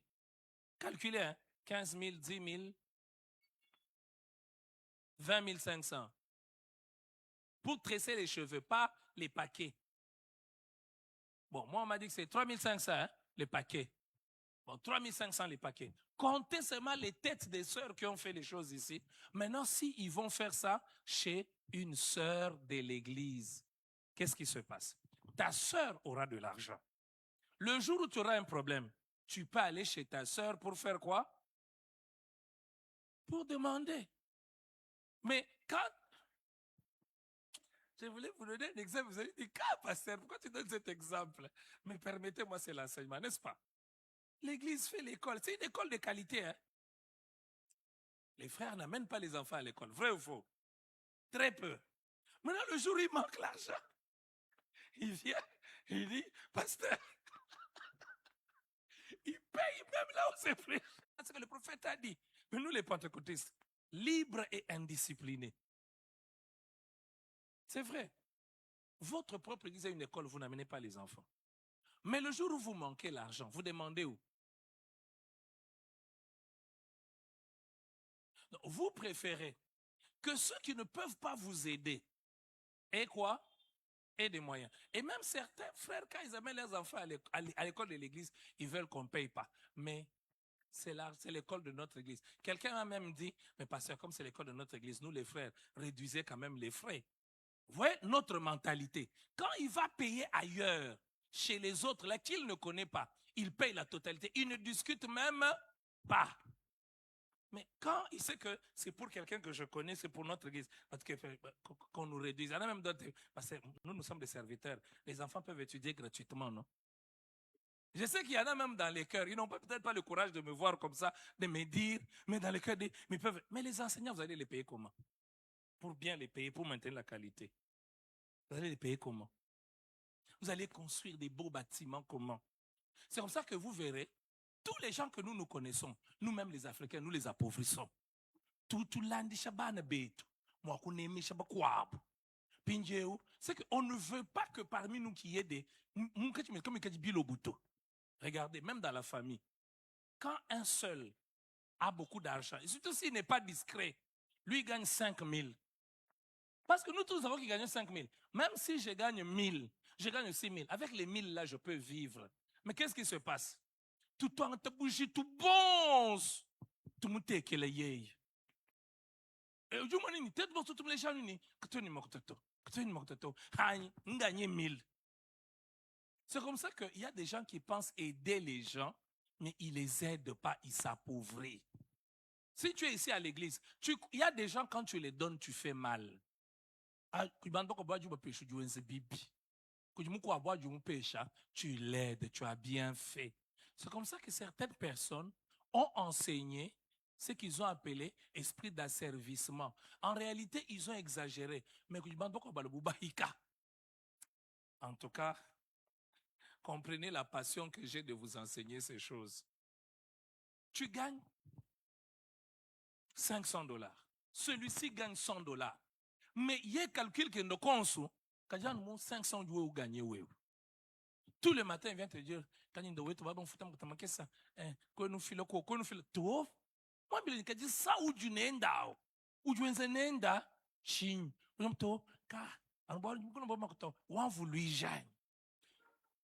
Calculez, hein? 15 000, 10 000, 20 500. Pour tresser les cheveux, pas les paquets. Bon, moi, on m'a dit que c'est 3 500, hein, les paquets. Bon, 3 500 les paquets. Comptez seulement les têtes des sœurs qui ont fait les choses ici. Maintenant, s'ils vont faire ça chez une sœur de l'église, qu'est-ce qui se passe? Ta sœur aura de l'argent. Le jour où tu auras un problème, tu peux aller chez ta sœur pour faire quoi? Pour demander. Mais quand... Je voulais vous donner un exemple. Vous allez dire, pasteur, pourquoi tu donnes cet exemple? Mais permettez-moi, c'est l'enseignement, n'est-ce pas? L'église fait l'école. C'est une école de qualité. Hein? Les frères n'amènent pas les enfants à l'école. Vrai ou faux? Très peu. Maintenant, le jour où il manque l'argent, il vient, il dit, pasteur, il paye même là où c'est plus. C'est ce que le prophète a dit. Mais nous, les pentecôtistes, libres et indisciplinés. C'est vrai. Votre propre église a une école, vous n'amenez pas les enfants. Mais le jour où vous manquez l'argent, vous demandez où? Donc, vous préférez que ceux qui ne peuvent pas vous aider aient quoi? Aient des moyens. Et même certains frères, quand ils amènent leurs enfants à l'école de l'église, ils veulent qu'on ne paye pas. Mais c'est l'école de notre église. Quelqu'un a même dit, mais pasteur, comme c'est l'école de notre église, nous les frères, réduisez quand même les frais. Vous voyez notre mentalité. Quand il va payer ailleurs, chez les autres, là, qu'il ne connaît pas, il paye la totalité. Il ne discute même pas. Mais quand il sait que c'est pour quelqu'un que je connais, c'est pour notre église, qu'on nous réduise. Il y en a même d'autres, parce que nous sommes des serviteurs. Les enfants peuvent étudier gratuitement, non? Je sais qu'il y en a même dans les cœurs, ils n'ont peut-être pas le courage de me voir comme ça, de me dire, mais dans les cœurs, mais les enseignants, vous allez les payer comment? Pour bien les payer, pour maintenir la qualité. Vous allez les payer comment? Vous allez construire des beaux bâtiments comment? C'est comme ça que vous verrez, tous les gens que nous connaissons, nous-mêmes les Africains, nous les appauvrissons. C'est qu'on ne veut pas que parmi nous qu'il y ait des... Regardez, même dans la famille, quand un seul a beaucoup d'argent, et surtout s'il n'est pas discret, lui il gagne 5 000. Parce que nous tous savons qu'il gagne 5 000. Même si je gagne 1 000, je gagne 6 000. Avec les 1 000 là, je peux vivre. Mais qu'est-ce qui se passe? tout temps te bouger tout bon. Tout le monde est que les et du moins ni tête bon tout les gens ni que tu ni morteto que tu ni morteto hein gagner 1000. C'est comme ça qu'il y a des gens qui pensent aider les gens, mais ils les aident pas, ils s'appauvrissent. Si tu es ici à l'église, il y a des gens, quand tu les donnes, tu fais mal. Tu l'aides, tu as bien fait. C'est comme ça que certaines personnes ont enseigné ce qu'ils ont appelé esprit d'asservissement. En réalité, ils ont exagéré. Mais en tout cas, comprenez la passion que j'ai de vous enseigner ces choses. Tu gagnes $500. Celui-ci gagne $100. Mais il y a un calcul que nous conçons. Quand il y a 500 euros gagner. Tout le matin, il vient te dire, quand il doit être bon, faut que ça. Quoi nous file quoi, nous file tout. Moi, je dis ça ou du nenda. Ou du nenda. Chine. Nous to ka. On vous lui jagne.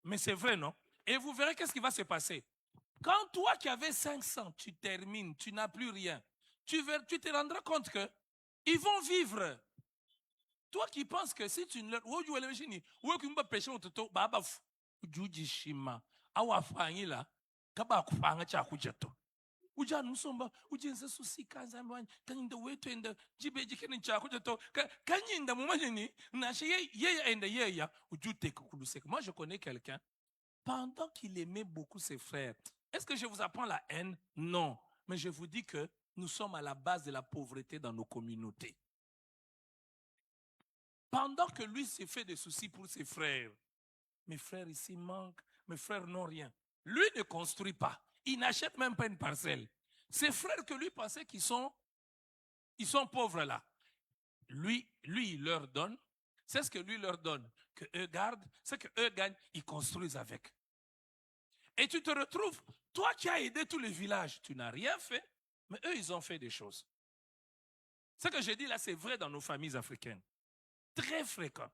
Mais c'est vrai, non? Et vous verrez qu'est-ce qui va se passer. Quand toi qui avais 500, tu termines, tu n'as plus rien. Tu te rendras compte que ils vont vivre. Toi qui penses que si tu ne leur moi je connais quelqu'un pendant qu'il aimait beaucoup ses frères. Est-ce que je vous apprends la haine? Non. Mais je vous dis que nous sommes à la base de la pauvreté dans nos communautés. Pendant que lui s'est fait des soucis pour ses frères, mes frères ici manquent, mes frères n'ont rien. Lui ne construit pas. Il n'achète même pas une parcelle. Ses frères que lui pensait qu'ils sont pauvres là. Lui, il leur donne. C'est ce que lui leur donne. Que eux gardent. C'est que eux gagnent. Ils construisent avec. Et tu te retrouves, toi qui as aidé tous les villages, tu n'as rien fait, mais eux, ils ont fait des choses. Ce que je dis là, c'est vrai dans nos familles africaines. Très fréquent.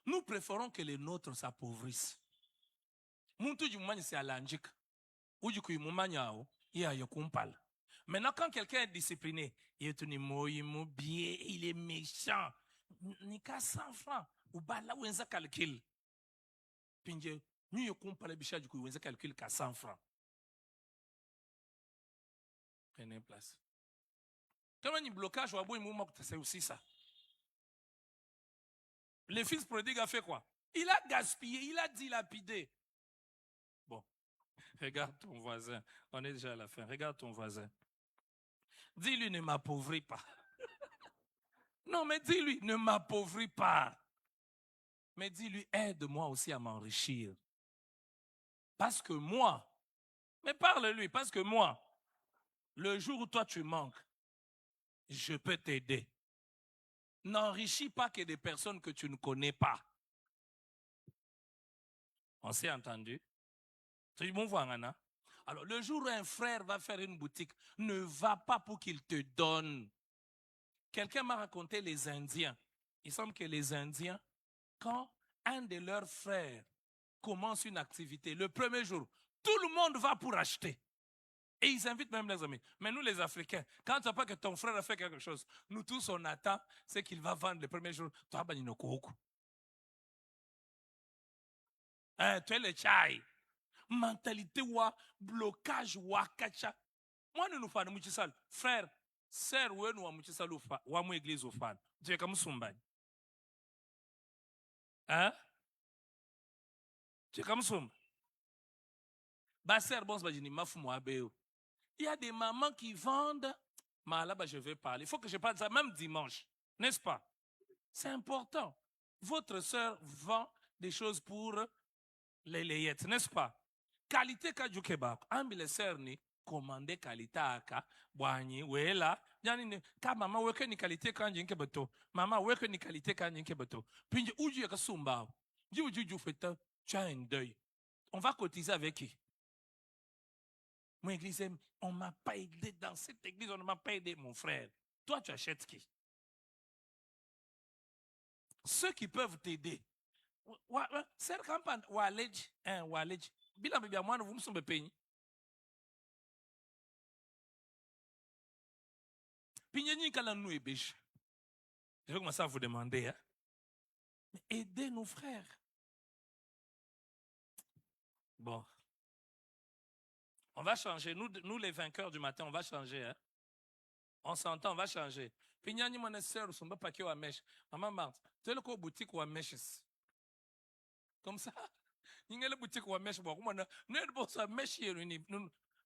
Nous préférons que les nôtres s'appauvrissent. C'est à l'angique. Maintenant, quand quelqu'un est discipliné, il est méchant. Il n'y a qu'à 100 francs. Ou bah là où on calcule. Puis, nous comparons le du coup, on calcule qu'à 100 francs. Prenez place. Quand on a un blocage, c'est aussi ça. Le fils prodigue a fait quoi? Il a gaspillé, il a dilapidé. Bon, regarde ton voisin. On est déjà à la fin. Regarde ton voisin. Dis-lui, ne m'appauvris pas. Non, mais dis-lui, ne m'appauvris pas. Mais dis-lui, aide-moi aussi à m'enrichir. Parce que moi, mais parle-lui, parce que moi, le jour où toi tu manques, je peux t'aider. N'enrichis pas que des personnes que tu ne connais pas. On s'est entendu? C'est bon, voilà. Alors, le jour où un frère va faire une boutique, ne va pas pour qu'il te donne. Quelqu'un m'a raconté les Indiens. Il semble que les Indiens, quand un de leurs frères commence une activité, le premier jour, tout le monde va pour acheter. Et ils invitent même les amis. Mais nous, les Africains, quand tu n'as pas que ton frère a fait quelque chose, nous tous, on attend, c'est qu'il va vendre le premier jour. Tu as le chai. Mentalité wa, blocage wa, kacha. Moi, nous faisons mouchisal. Frère, sœur, ou nous mouchisal ou à mon église au fan. Tu es comme Sumban. Hein? Tu es comme Sumban. Bah, sœur, bon, je dis, ma fou, moi, béo. Il y a des mamans qui vendent, mais là-bas je vais parler. Il faut que je parle de ça même dimanche, n'est-ce pas? C'est important. Votre sœur vend des choses pour les layettes, n'est-ce pas? Qualité ka du kebab. Ambi les sœurs ni commandé qualité aka boigny wela. Yani ka mama weke ni qualité kan jinke beto. Mama weke ni qualité kan jinke beto. Puis uju ka sumba. Uju feta tu as un deuil. On va cotiser avec qui? Mon église, on ne m'a pas aidé dans cette église, on ne m'a pas aidé, mon frère. Toi, tu achètes qui? Ceux qui peuvent t'aider. C'est campagne. Walej, Bila bébé à moi, vous me sommes payés. Pignani kalanou et bêche. Je vais commencer à vous demander, hein? Aidez nos frères. Bon. On va changer. Nous, les vainqueurs du matin, on va changer. Hein? On s'entend, on va changer. Pignani, mon sœur, sont pas paquets à mèche. Maman Marthe, tu es le boutique ou à mèches. Comme ça. Il y a le boutique ou à mèche.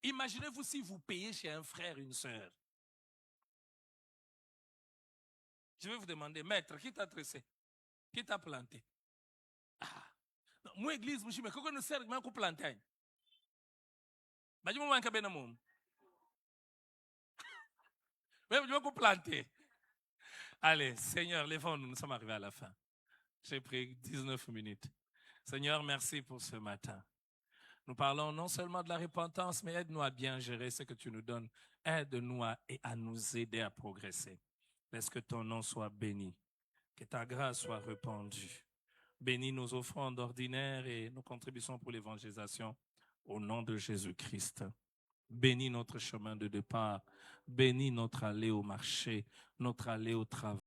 Imaginez-vous si vous payez chez un frère, une sœur. Je vais vous demander, maître, qui t'a tressé? Qui t'a planté? Ah. Moi, église, je me dis, mais comment nous sert, mais on planté? Je vais planter. Allez, Seigneur, lèvons-nous, nous sommes arrivés à la fin. J'ai pris 19 minutes. Seigneur, merci pour ce matin. Nous parlons non seulement de la repentance, mais aide-nous à bien gérer ce que tu nous donnes. Aide-nous à nous aider à progresser. Laisse que ton nom soit béni, que ta grâce soit répandue. Bénis nos offrandes ordinaires et nos contributions pour l'évangélisation au nom de Jésus-Christ. Bénis notre chemin de départ. Bénis notre allée au marché, notre allée au travail.